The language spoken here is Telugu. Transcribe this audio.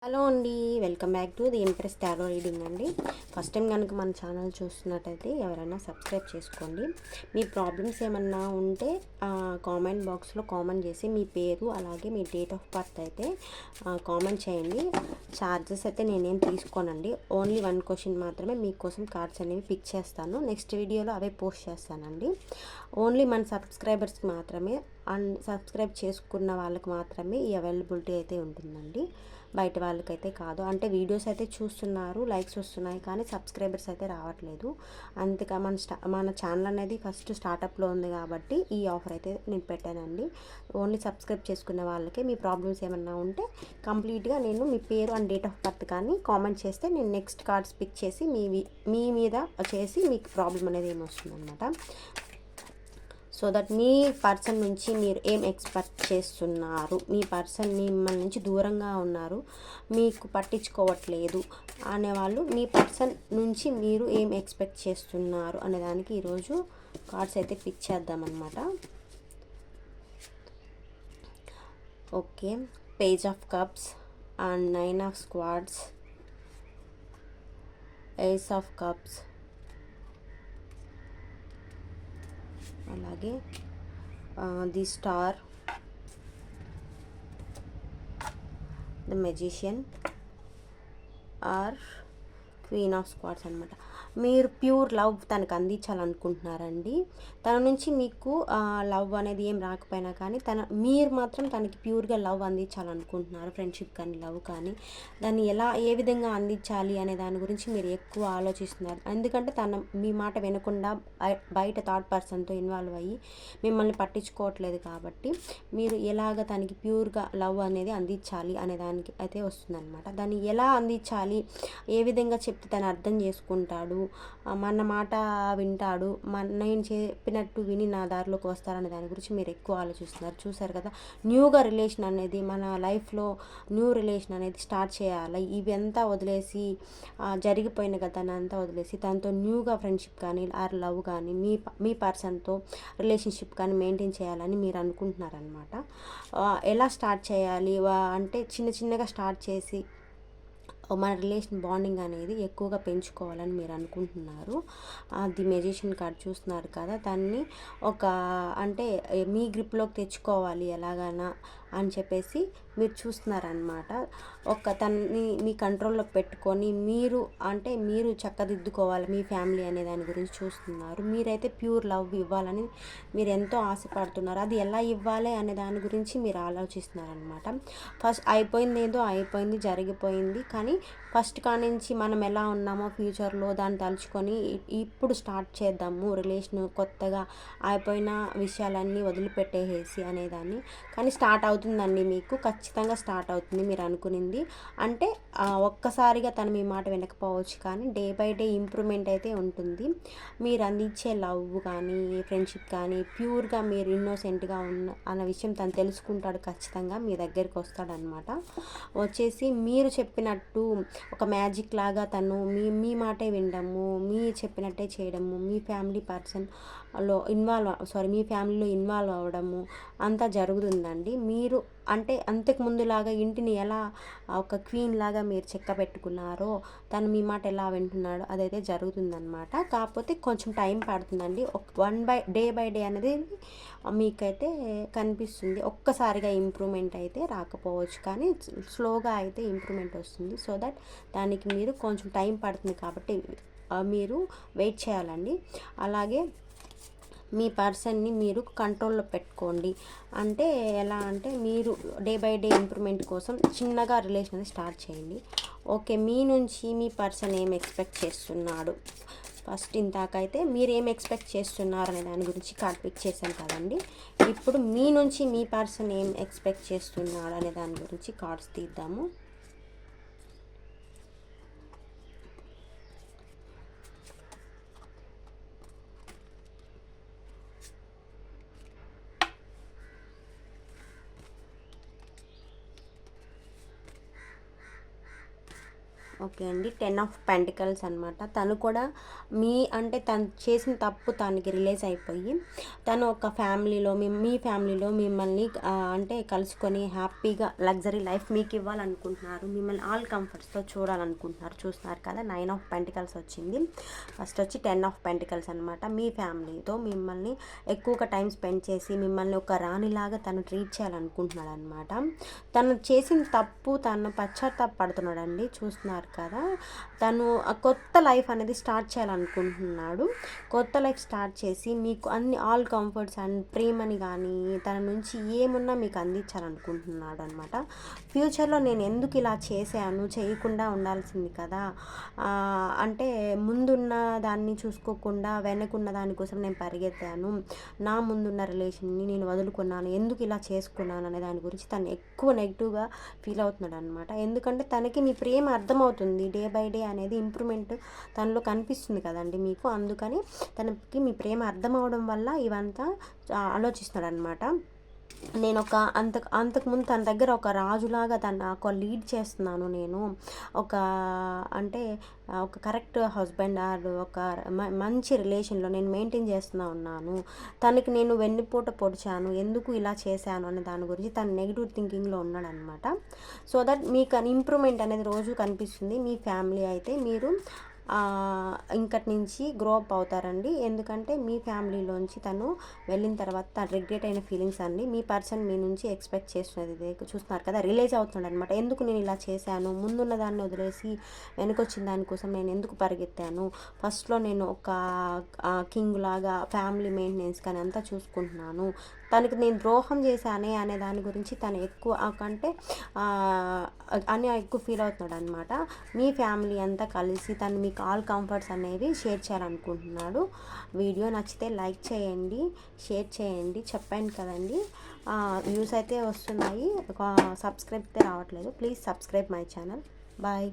హలో అండి, welcome back to the impress tarot reading అండి. ఫస్ట్ టైం కనుక మన ఛానల్ చూస్తున్నట్టయితే ఎవరైనా సబ్స్క్రైబ్ చేసుకోండి. మీ ప్రాబ్లమ్స్ ఏమన్నా ఉంటే కామెంట్ బాక్స్లో కామెంట్ చేసి మీ పేరు అలాగే మీ డేట్ ఆఫ్ బర్త్ అయితే కామెంట్ చేయండి. ఛార్జెస్ అయితే నేనేం తీసుకోనండి. ఓన్లీ 1 క్వశ్చన్ మాత్రమే మీకోసం కార్డ్స్ అనేవి పిక్ చేస్తాను. నెక్స్ట్ వీడియోలో అవే పోస్ట్ చేస్తానండి. ఓన్లీ మన సబ్స్క్రైబర్స్కి మాత్రమే సబ్స్క్రైబ్ చేసుకున్న వాళ్ళకి మాత్రమే ఈ అవైలబిలిటీ అయితే ఉంటుందండి. బయట వాళ్ళకైతే కాదు. అంటే వీడియోస్ అయితే చూస్తున్నారు, లైక్స్ వస్తున్నాయి, కానీ సబ్స్క్రైబర్స్ అయితే రావట్లేదు. అందుకే మన ఛానల్ అనేది ఫస్ట్ స్టార్టప్లో ఉంది కాబట్టి ఈ ఆఫర్ అయితే నేను పెట్టానండి. ఓన్లీ సబ్స్క్రైబ్ చేసుకున్న వాళ్ళకే. మీ ప్రాబ్లమ్స్ ఏమన్నా ఉంటే కంప్లీట్గా నేను మీ పేరు అండ్ డేట్ ఆఫ్ బర్త్ కానీ కామెంట్ చేస్తే నేను నెక్స్ట్ కార్డ్స్ పిక్ చేసి మీ మీద చేసి మీకు ప్రాబ్లం అనేది ఏమొస్తుంది అనమాట. సో దట్ మీ పర్సన్ నుంచి మీరు ఏం ఎక్స్పెక్ట్ చేస్తున్నారు, మీ పర్సన్ మిమ్మల్ని నుంచి దూరంగా ఉన్నారు, మీకు పట్టించుకోవట్లేదు అనేవాళ్ళు మీ పర్సన్ నుంచి మీరు ఏం ఎక్స్పెక్ట్ చేస్తున్నారు అనేదానికి ఈరోజు కార్డ్స్ అయితే పిక్ చేద్దామన్నమాట. Okay, page of cups and 9 of squads, ace of cups, అలాగే the star, the magician or queen of squads అనమాట. మీరు ప్యూర్ లవ్ తనకు అందించాలనుకుంటున్నారండి. తన నుంచి మీకు లవ్ అనేది ఏం రాకపోయినా కానీ మీరు మాత్రం తనకి ప్యూర్గా లవ్ అందించాలనుకుంటున్నారు. ఫ్రెండ్షిప్ కానీ లవ్ కానీ దాన్ని ఏ విధంగా అందించాలి అనే దాని గురించి మీరు ఎక్కువ ఆలోచిస్తున్నారు. ఎందుకంటే మీ మాట వినకుండా బయట థర్డ్ పర్సన్తో ఇన్వాల్వ్ అయ్యి మిమ్మల్ని పట్టించుకోవట్లేదు కాబట్టి మీరు ఎలాగ తనకి ప్యూర్గా లవ్ అనేది అందించాలి అనే దానికి అయితే వస్తుందన్నమాట. దాన్ని ఎలా అందించాలి, ఏ విధంగా చెప్తే తను అర్థం చేసుకుంటాడు, మన మాట వింటాడు, నేను చెప్పినట్టు విని నా దారిలోకి వస్తారనే దాని గురించి మీరు ఎక్కువ ఆలోచిస్తున్నారు. చూసారు కదా, న్యూగా రిలేషన్ అనేది మన లైఫ్లో న్యూ రిలేషన్ అనేది స్టార్ట్ చేయాలి. ఇవి అంతా వదిలేసి జరిగిపోయిన గతాన్ని అంతా వదిలేసి తనతో న్యూగా ఫ్రెండ్షిప్ కానీ ఆర్ లవ్ కానీ మీ పర్సన్తో రిలేషన్షిప్ కానీ మెయింటైన్ చేయాలని మీరు అనుకుంటున్నారనమాట. ఎలా స్టార్ట్ చేయాలి అంటే చిన్నగా స్టార్ట్ చేసి మన రిలేషన్ బాండింగ్ అనేది ఎక్కువగా పెంచుకోవాలని మీరు అనుకుంటున్నారు. ది మెజిషియన్ కార్డ్ చూస్తున్నారు కదా, దాన్ని అంటే మీ గ్రిప్లోకి తెచ్చుకోవాలి ఎలాగైనా అని చెప్పేసి మీరు చూస్తున్నారనమాట. తనని మీ కంట్రోల్లో పెట్టుకొని మీరు చక్కదిద్దుకోవాలి మీ ఫ్యామిలీ అనే దాని గురించి చూస్తున్నారు. మీరైతే ప్యూర్ లవ్ ఇవ్వాలని మీరు ఎంతో ఆశపడుతున్నారు. అది ఎలా ఇవ్వాలి అనే దాని గురించి మీరు ఆలోచిస్తున్నారనమాట. ఫస్ట్ అయిపోయింది, జరిగిపోయింది, కానీ ఫస్ట్ కానించి మనం ఎలా ఉన్నామో ఫ్యూచర్లో దాన్ని తలుచుకొని ఇప్పుడు స్టార్ట్ చేద్దాము రిలేషన్, కొత్తగా అయిపోయిన విషయాలన్నీ వదిలిపెట్టేసి అనేదాన్ని. కానీ స్టార్ట్ అవుతుందండి, మీకు ఖచ్చితంగా స్టార్ట్ అవుతుంది మీరు అనుకునింది. అంటే ఒక్కసారిగా తను మీ మాట వినకపోవచ్చు, కానీ డే బై డే ఇంప్రూవ్మెంట్ అయితే ఉంటుంది. మీరు అందించే లవ్ కానీ ఫ్రెండ్షిప్ కానీ ప్యూర్గా మీరు ఇన్నోసెంట్గా అన్న విషయం తను తెలుసుకుంటాడు. ఖచ్చితంగా మీ దగ్గరికి వస్తాడనమాట. వచ్చేసి మీరు చెప్పినట్టు ఒక మ్యాజిక్ లాగా తను మీ మాటే వినడము, మీ చెప్పినట్టే చేయడము, మీ ఫ్యామిలీలో ఇన్వాల్వ్ అవ్వడము అంతా జరుగుతుందండి. మీరు అంటే అంతకు ముందులాగా ఇంటిని ఎలా ఒక క్వీన్ లాగా మీరు చెక్క పెట్టుకున్నారో తను మీ మాట ఎలా వింటున్నాడో అదైతే జరుగుతుందన్నమాట. కాకపోతే కొంచెం టైం పడుతుందండి. డే బై డే అనేది మీకైతే కనిపిస్తుంది. ఒక్కసారిగా ఇంప్రూవ్మెంట్ అయితే రాకపోవచ్చు, కానీ స్లోగా అయితే ఇంప్రూవ్మెంట్ వస్తుంది. సో దట్ దానికి మీరు కొంచెం టైం పడుతుంది కాబట్టి మీరు వెయిట్ చేయాలండి. అలాగే మీ పర్సన్ని మీరు కంట్రోల్లో పెట్టుకోండి. అంటే ఎలా అంటే మీరు డే బై డే ఇంప్రూవ్మెంట్ కోసం చిన్నగా రిలేషన్ అనేది స్టార్ట్ చేయండి. ఓకే, మీ నుంచి మీ పర్సన్ ఏం ఎక్స్పెక్ట్ చేస్తున్నాడు, ఫస్ట్ ఇంతాకైతే మీరు ఏం ఎక్స్పెక్ట్ చేస్తున్నారు అనే దాని గురించి కార్డ్ పిక్ చేశాను కదండి. ఇప్పుడు మీ నుంచి మీ పర్సన్ ఏం ఎక్స్పెక్ట్ చేస్తున్నాడు అనే దాని గురించి కార్డ్స్ తీద్దాము. ఓకే అండి, 10 ఆఫ్ పెంటికల్స్ అనమాట. తను కూడా అంటే తను చేసిన తప్పు తనకి రిలీజ్ అయిపోయి తను ఒక ఫ్యామిలీలో మీ ఫ్యామిలీలో మిమ్మల్ని అంటే కలుసుకొని హ్యాపీగా లగ్జరీ లైఫ్ మీకు ఇవ్వాలనుకుంటున్నారు. మిమ్మల్ని ఆల్ కంఫర్ట్స్తో చూడాలనుకుంటున్నారు. చూస్తున్నారు కదా, 9 ఆఫ్ పెంటికల్స్ వచ్చింది. ఫస్ట్ వచ్చి 10 ఆఫ్ పెంటికల్స్ అనమాట. మీ ఫ్యామిలీతో మిమ్మల్ని ఎక్కువగా టైం స్పెండ్ చేసి మిమ్మల్ని ఒక రాణిలాగా తను ట్రీట్ చేయాలనుకుంటున్నాడు అనమాట. తను చేసిన తప్పు తను పడుతున్నాడండి. చూస్తున్నారు కదా, తను కొత్త లైఫ్ అనేది స్టార్ట్ చేయాలనుకుంటున్నాడు. కొత్త లైఫ్ స్టార్ట్ చేసి మీకు అన్ని ఆల్ కంఫర్ట్స్ అండ్ ప్రేమని కానీ తన నుంచి ఏమున్నా మీకు అందించాలనుకుంటున్నాడు అనమాట. ఫ్యూచర్లో నేను ఎందుకు ఇలా చేశాను, చేయకుండా ఉండాల్సింది కదా, అంటే ముందున్న దాన్ని చూసుకోకుండా వెనకున్న దానికోసం నేను పరిగెత్తాను, నా ముందున్న రిలేషన్ని నేను వదులుకున్నాను, ఎందుకు ఇలా చేసుకున్నాను అనే దాని గురించి తను ఎక్కువ నెగిటివ్గా ఫీల్ అవుతున్నాడు అనమాట. ఎందుకంటే తనకి మీ ప్రేమ అర్థమవుతుంది. డే బై డే అనేది ఇంప్రూవ్మెంట్ తనలో కనిపిస్తుంది కదండి మీకు. అందుకని తనకి మీ ప్రేమ అర్థం అవడం వల్ల ఇవంతా ఆలోచిస్తున్నాడు అనమాట. నేను అంతకుముందు తన దగ్గర ఒక రాజులాగా ఒక లీడ్ చేస్తున్నాను. నేను అంటే ఒక కరెక్ట్ హస్బెండ్ ఆర్ ఒక మంచి రిలేషన్లో నేను మెయింటైన్ చేస్తూ ఉన్నాను. తనకి నేను వెన్నుపోట పొడిచాను, ఎందుకు ఇలా చేశాను అనే దాని గురించి తను నెగిటివ్ థింకింగ్లో ఉన్నాడనమాట. సో దట్ మీకు ఇంప్రూవ్మెంట్ అనేది రోజు కనిపిస్తుంది. మీ ఫ్యామిలీ అయితే మీరు ఇంకటి నుంచి గ్రో అప్ అవుతారండి. ఎందుకంటే మీ ఫ్యామిలీలోంచి తను వెళ్ళిన తర్వాత తను రిగ్రెట్ అయిన ఫీలింగ్స్ అండి మీ పర్సన్ మీ నుంచి ఎక్స్పెక్ట్ చేస్తున్నది ఇదే. చూస్తున్నారు కదా, రిలీజ్ అవుతున్నాడు అనమాట. ఎందుకు నేను ఇలా చేశాను, ముందున్న దాన్ని వదిలేసి వెనకొచ్చిన దానికోసం నేను ఎందుకు పరిగెత్తాను, ఫస్ట్లో నేను ఒక కింగ్ లాగా ఫ్యామిలీ మెయింటెనెన్స్ కానీ అంతా చూసుకుంటున్నాను, తనకి నేను ద్రోహం చేశానే అనే దాని గురించి తను ఎక్కువ ఎక్కువ ఫీల్ అవుతున్నాడు అనమాట. మీ ఫ్యామిలీ అంతా కలిసి తను మీకు ఆల్ కంఫర్ట్స్ అనేవి షేర్ చేయాలనుకుంటున్నాడు. వీడియో నచ్చితే లైక్ చేయండి, షేర్ చేయండి. చెప్పాను కదండి, వ్యూస్ అయితే వస్తున్నాయి, సబ్స్క్రైబ్ అయితే రావట్లేదు. Please subscribe my channel. Bye.